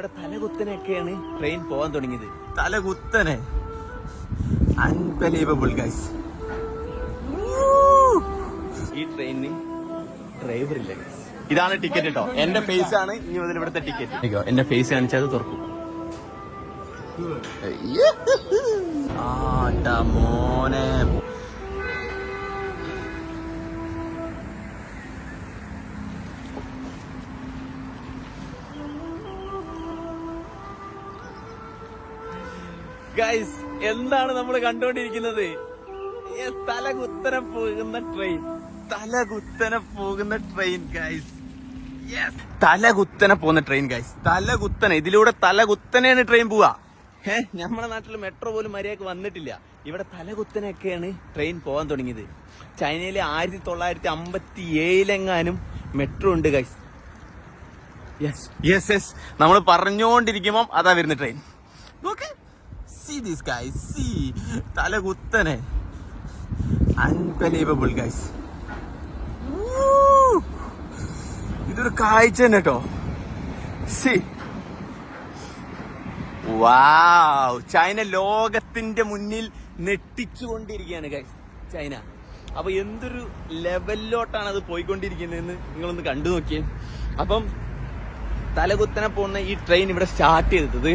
ഇവിടെ തലകുത്തനെയൊക്കെയാണ് ട്രെയിൻ പോകാൻ തുടങ്ങിയത്. തലകുത്തനെ അൺബിലീവബിൾ ഗൈസ്. ഈ ട്രെയിനിന് ഡ്രൈവർ ഇല്ല ഗൈസ്. ഇതാണ് ടിക്കറ്റ് കേട്ടോ. എന്റെ ഫേസ് ആണ് ഇനി മുതൽ ഇവിടുത്തെ ടിക്കറ്റ്. എന്റെ ഫേസ് കാണിച്ചാൽ അത് തുറക്കും. മോനെ ഗൈസ്, എന്താണ് നമ്മൾ കണ്ടുകൊണ്ടിരിക്കുന്നത്? തലകുത്തനെ പോകുന്ന ട്രെയിൻ, തലകുത്തനെ പോകുന്ന ട്രെയിൻ ഗൈസ്. തലകുത്തനെ പോകുന്ന ട്രെയിൻ ഗൈസ്. തലകുത്തനെ, ഇതിലൂടെ തലകുത്തനെയാണ് ട്രെയിൻ പോവാ. നമ്മുടെ നാട്ടിൽ മെട്രോ പോലും മര്യാദക്ക് വന്നിട്ടില്ല. ഇവിടെ തലകുത്തനെയൊക്കെയാണ് ട്രെയിൻ പോകാൻ തുടങ്ങിയത്. ചൈനയിലെ 1957 മെട്രോ ഉണ്ട് ഗൈസ്. യെസ് യെസ് യെസ്, നമ്മൾ പറഞ്ഞുകൊണ്ടിരിക്കുമ്പം അതാ വരുന്ന ട്രെയിൻ. നോക്ക്, see this guys, see, തലകുത്തനെ അൺബിലീവബിൾ ഗൈസ്. ഇതൊരു കാഴ്ച തന്നെ കേട്ടോ. സി വാവ്, ചൈന ലോകത്തിന്റെ മുന്നിൽ നെട്ടിച്ചുകൊണ്ടിരിക്കുകയാണ് ഗൈസ് ചൈന. അപ്പൊ എന്തൊരു ലെവലിലോട്ടാണ് അത് പോയിക്കൊണ്ടിരിക്കുന്നതെന്ന് നിങ്ങളൊന്ന് കണ്ടു നോക്കിയേ. അപ്പം തലകുത്തനെ പോകുന്ന ഈ ട്രെയിൻ ഇവിടെ സ്റ്റാർട്ട് ചെയ്തത്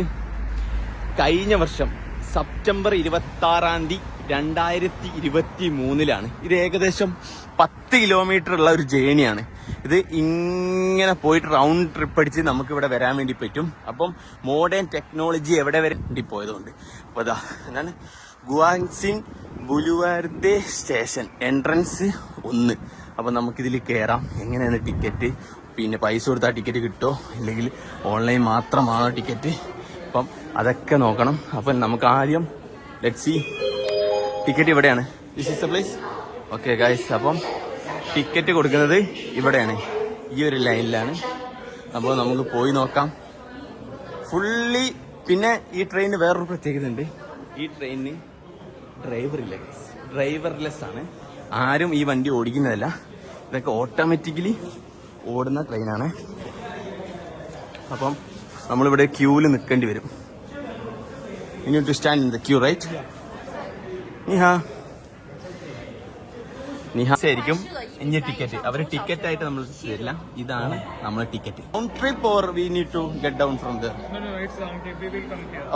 കഴിഞ്ഞ വർഷം സെപ്റ്റംബർ 26 2023 ഇത് ഏകദേശം 10 കിലോമീറ്റർ ഉള്ള ഒരു ജേണിയാണ്. ഇത് ഇങ്ങനെ പോയിട്ട് റൗണ്ട് ട്രിപ്പ് അടിച്ച് നമുക്ക് ഇവിടെ വരാൻ വേണ്ടി പറ്റും. അപ്പം മോഡേൺ ടെക്നോളജി എവിടെ വരെ വേണ്ടി പോയതുകൊണ്ട്. അപ്പൊ അതാ എന്താണ് ഗുവാങ്സിൻ ബുലുവാർദെ സ്റ്റേഷൻ എൻട്രൻസ് 1. അപ്പൊ നമുക്കിതിൽ കയറാം. എങ്ങനെയാണ് ടിക്കറ്റ്, പിന്നെ പൈസ കൊടുത്താൽ ടിക്കറ്റ് കിട്ടുമോ, അല്ലെങ്കിൽ ഓൺലൈൻ മാത്രമാണോ ടിക്കറ്റ്, അപ്പം അതൊക്കെ നോക്കണം. അപ്പം നമുക്ക് ആദ്യം ലെറ്റ്സ് സീ. ടിക്കറ്റ് ഇവിടെയാണ്. This is the place. Okay guys, അപ്പം ടിക്കറ്റ് കൊടുക്കുന്നത് ഇവിടെയാണ്, ഈ ഒരു ലൈനിലാണ്. അപ്പോൾ നമുക്ക് പോയി നോക്കാം ഫുള്ളി. പിന്നെ ഈ ട്രെയിനിന് വേറൊരു പ്രത്യേകത ഉണ്ട്. ഈ ട്രെയിനിന് ഡ്രൈവർ ഇല്ല ഗൈസ്. ഡ്രൈവർലെസ് ആണ്. ആരും ഈ വണ്ടി ഓടിക്കുന്നതല്ല. ഇതൊക്കെ ഓട്ടോമാറ്റിക്കലി ഓടുന്ന ട്രെയിനാണ്. അപ്പം നമ്മളിവിടെ ക്യൂവിൽ നിൽക്കേണ്ടി വരും. You need to stand in the queue, right? ശരിക്കും ഇനി ടിക്കറ്റ് അവര് ടിക്കറ്റ് ആയിട്ട് നമ്മൾ തരില്ല. ഇതാണ് നമ്മളെ ticket. Round trip or we need to get down from there?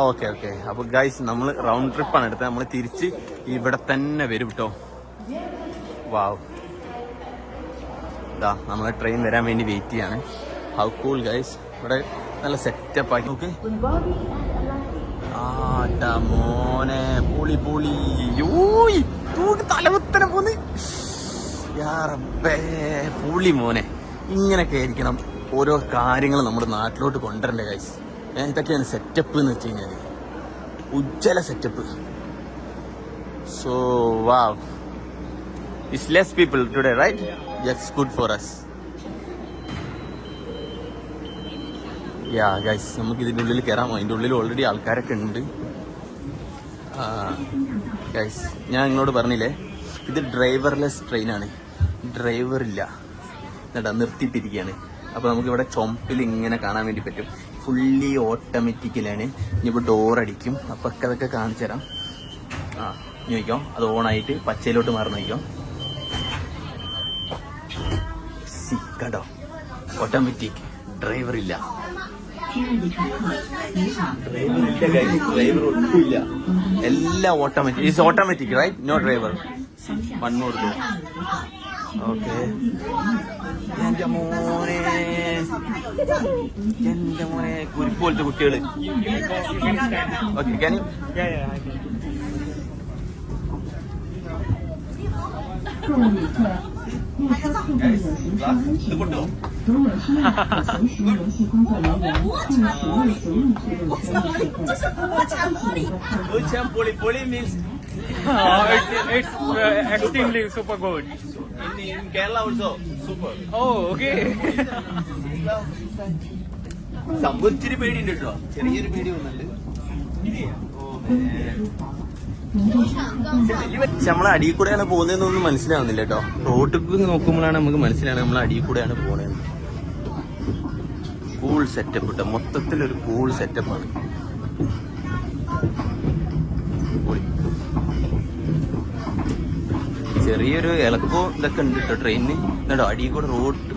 Okay okay. അപ്പൊ ഗൈസ്, നമ്മൾ റൗണ്ട് ട്രിപ്പാണ് എടുത്തത്. നമ്മൾ തിരിച്ച് ഇവിടെ തന്നെ വരും കേട്ടോ. വാവ്, ഇതാ നമ്മളെ ട്രെയിൻ വരാൻ വേണ്ടി വെയിറ്റ് ചെയ്യാണ്. How cool guys. ഇവിടെ നല്ല സെറ്റപ്പ് ആക്കി നോക്ക്. മോനെ പൊളി പൊളി. തലകുത്തനെ പോന്ന് പൊളി മോനെ. ഇങ്ങനൊക്കെ ആയിരിക്കണം ഓരോ കാര്യങ്ങൾ നമ്മുടെ നാട്ടിലോട്ട് കൊണ്ടുവരണ്ടേ ഗൈസ്. ഇതൊക്കെയാണ് സെറ്റപ്പ് എന്ന് വെച്ച് കഴിഞ്ഞാൽ, ഉജ്ജ്വല setup. So wow, it's less people today, right? That's good for us. Ya guys, നമുക്ക് ഇതിൻ്റെ ഉള്ളിൽ കയറാമോ? അതിൻ്റെ ഉള്ളിൽ ഓൾറെഡി ആൾക്കാരൊക്കെ ഉണ്ട് ഗൈസ്. ഞാൻ നിങ്ങളോട് പറഞ്ഞില്ലേ, ഇത് ഡ്രൈവർലെസ് ട്രെയിനാണ്. ഡ്രൈവർ ഇല്ല, എന്നിട്ടാ നിർത്തിയിട്ടിരിക്കുകയാണ്. അപ്പോൾ നമുക്കിവിടെ ചുമപ്പിൽ ഇങ്ങനെ കാണാൻ വേണ്ടി പറ്റും. ഫുള്ളി ഓട്ടോമാറ്റിക്കലാണ്. ഇനിയിപ്പോൾ ഡോറടിക്കും. അപ്പോൾ ഒക്കെ അതൊക്കെ കാണിച്ചു തരാം. ഇനി നോക്കിയോ, അത് ഓണായിട്ട് പച്ചയിലോട്ട് മാറി നോക്കിയോ. സി കണ്ടോ, ഓട്ടോമാറ്റിക്. ഡ്രൈവർ ഇല്ല. ഡ്രൈവർ ഒട്ടുമില്ല. എല്ലാം automatic. It's automatic, right? No driver. One more ഡോ. ഓക്കെ. എന്റെ മോനെ കുരിപ്പ് പോലത്തെ കുട്ടികള്. Okay, can you? ഇത് പൊട്ടോ? Poli means it's extremely super good. In Kerala also super. Oh, okay. സംഭവം ഇച്ചിരി പേടിയുണ്ട് കേട്ടോ. ചെറിയൊരു പേടി വന്നുണ്ട്. നമ്മളെ അടിയിൽ കൂടെയാണ് പോകുന്നതെന്നൊന്നും മനസ്സിലാവുന്നില്ല കേട്ടോ. റോഡിൽ നോക്കുമ്പോഴാണ് നമുക്ക് മനസ്സിലാവുന്നത് നമ്മൾ അടിയിൽ കൂടെയാണ് പോകുന്നത്. കൂൾ സെറ്റപ്പ് ഇട്ട മൊത്തത്തിലൊരു കൂൾ സെറ്റപ്പാണ്. ചെറിയൊരു ഇളക്കവും ഇതൊക്കെ ഉണ്ട് കേട്ടോ ട്രെയിനിന്. കേട്ടോ അടിയിൽ കൂടെ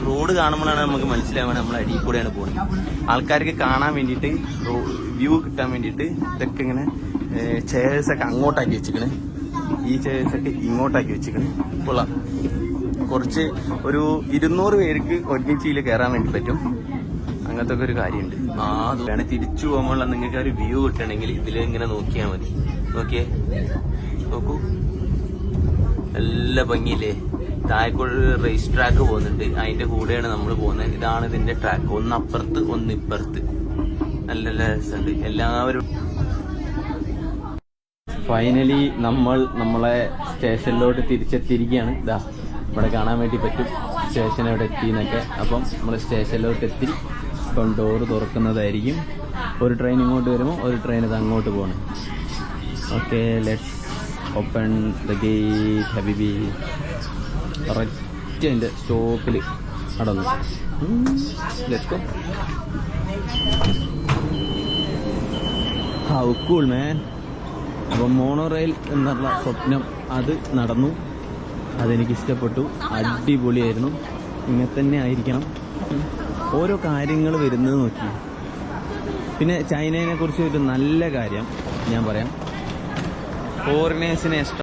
റോഡ് കാണുമ്പോഴാണ് നമുക്ക് മനസ്സിലാവുക നമ്മൾ അടിയിൽ കൂടെയാണ് പോകുന്നത്. ആൾക്കാർക്ക് കാണാൻ വേണ്ടിയിട്ട് വ്യൂ കിട്ടാൻ വേണ്ടിയിട്ട് ഇതൊക്കെ ഇങ്ങനെ ചെയർസൊക്കെ അങ്ങോട്ടാക്കി വെച്ചിക്കണ്, ഈ ചെയർസൊക്കെ ഇങ്ങോട്ടാക്കി വെച്ചിക്കണ്. കൊള്ളാം. കുറച്ച് ഒരു 200 പേർക്ക് ഒന്നിച്ചിയിൽ കയറാൻ വേണ്ടി പറ്റും. അങ്ങനത്തെ ഒക്കെ ഒരു കാര്യമുണ്ട്. അത് വേണേൽ തിരിച്ചു പോകുമ്പോഴുള്ള നിങ്ങൾക്ക് ഒരു വ്യൂ കിട്ടണമെങ്കിൽ ഇതിൽ ഇങ്ങനെ നോക്കിയാൽ മതി. നോക്കിയേ, നോക്കൂ, നല്ല ഭംഗിയില്ലേ. താഴെക്കൂടെ റേസ് ട്രാക്ക് പോകുന്നുണ്ട്, അതിന്റെ കൂടെയാണ് നമ്മൾ പോകുന്നത്. ഇതാണ് ഇതിന്റെ ട്രാക്ക്, ഒന്ന് അപ്പുറത്ത് ഒന്ന് ഇപ്പുറത്ത്. നല്ല രസമുണ്ട്. എല്ലാവരും ഫൈനലി നമ്മളെ സ്റ്റേഷനിലോട്ട് തിരിച്ചെത്തിയിരിക്കുകയാണ്. ഇതാ ഇവിടെ കാണാൻ വേണ്ടി പറ്റും സ്റ്റേഷൻ എവിടെ എത്തിയെന്നൊക്കെ. അപ്പം നമ്മൾ സ്റ്റേഷനിലോട്ട് എത്തി. ഇപ്പം ഡോറ് തുറക്കുന്നതായിരിക്കും. ഒരു ട്രെയിൻ ഇങ്ങോട്ട് വരുമ്പോൾ ഒരു ട്രെയിൻ ഇത് അങ്ങോട്ട് പോകണം. Okay, let's open the gate ഹബീബി. കറക്റ്റ് എൻ്റെ സ്റ്റോപ്പിൽ നടന്നു. Let's go. How cool man. അപ്പം മോണോ റെയിൽ എന്നുള്ള സ്വപ്നം അത് നടന്നു. അതെനിക്കിഷ്ടപ്പെട്ടു. അടിപൊളിയായിരുന്നു. ഇങ്ങനെ തന്നെ ആയിരിക്കണം ഓരോ കാര്യങ്ങൾ വരുന്നത് നോക്കി. പിന്നെ ചൈനയെ കുറിച്ച് ഒരു നല്ല കാര്യം ഞാൻ പറയാം. ഫോറിനേഴ്സിനെ